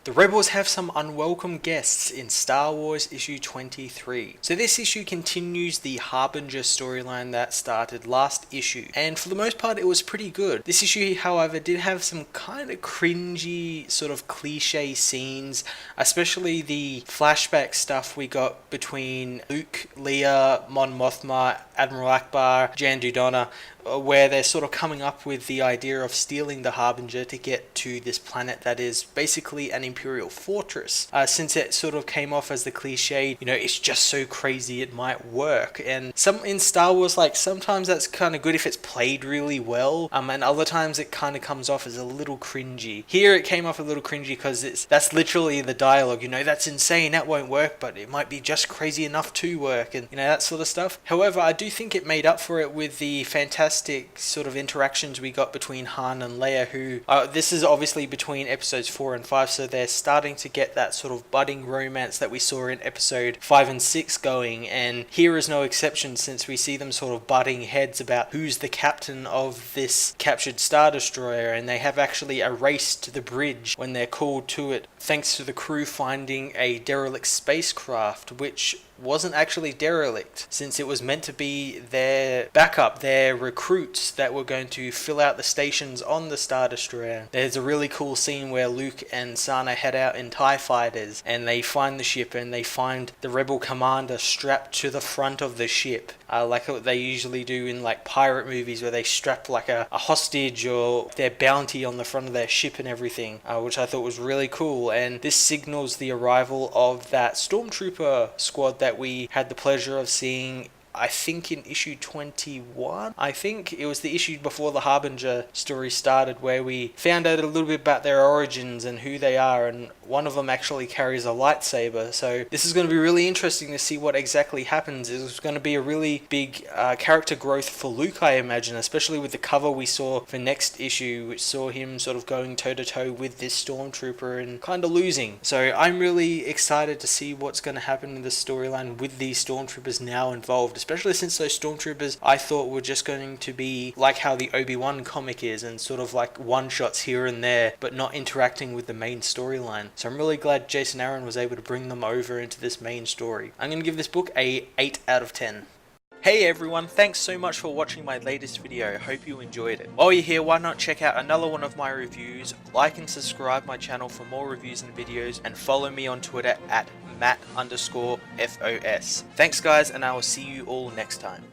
The Rebels have some unwelcome guests in Star Wars issue 23. So this issue continues the Harbinger storyline that started last issue, and for the most part it was pretty good. This issue, however, did have some kind of cringy, sort of cliche scenes, especially the flashback stuff we got between Luke, Leia, Mon Mothma, Admiral Akbar, Jan Dodonna, where they're sort of coming up with the idea of stealing the Harbinger to get to this planet that is basically an Imperial fortress. Since it sort of came off as the cliche, it's just so crazy it might work. And some in Star Wars, like sometimes that's kind of good if it's played really well, and other times it kind of comes off as a little cringy. Here it came off a little cringy because that's literally the dialogue. That's insane, that won't work, but it might be just crazy enough to work, and that sort of stuff. However, I do think it made up for it with the fantastic sort of interactions we got between Han and Leia, who this is obviously between episodes 4 and 5, so they're starting to get that sort of budding romance that we saw in episode 5 and 6 going, and here is no exception, since we see them sort of butting heads about who's the captain of this captured Star Destroyer, and they have actually a race to the bridge when they're called to it, thanks to the crew finding a derelict spacecraft, which wasn't actually derelict, since it was meant to be their backup, their recruits that were going to fill out the stations on the Star Destroyer. There's a really cool scene where Luke and Sana head out in TIE fighters, and they find the ship, and they find the rebel commander strapped to the front of the ship, like what they usually do in like pirate movies, where they strap like a hostage or their bounty on the front of their ship and everything, which I thought was really cool. And this signals the arrival of that stormtrooper squad that we had the pleasure of seeing, I think, in issue 21. I think it was the issue before the Harbinger story started, where we found out a little bit about their origins and who they are, and one of them actually carries a lightsaber. So this is going to be really interesting to see what exactly happens. It's going to be a really big character growth for Luke, I imagine, especially with the cover we saw for next issue, which saw him sort of going toe-to-toe with this stormtrooper and kind of losing. So I'm really excited to see what's going to happen in the storyline with these stormtroopers now involved, especially since those stormtroopers I thought were just going to be like how the Obi-Wan comic is, and sort of like one-shots here and there, but not interacting with the main storyline. So I'm really glad Jason Aaron was able to bring them over into this main story. I'm going to give this book a 8 out of 10. Hey everyone, thanks so much for watching my latest video. Hope you enjoyed it. While you're here, why not check out another one of my reviews, like and subscribe my channel for more reviews and videos, and follow me on Twitter at Matt_FOS. Thanks guys, and I will see you all next time.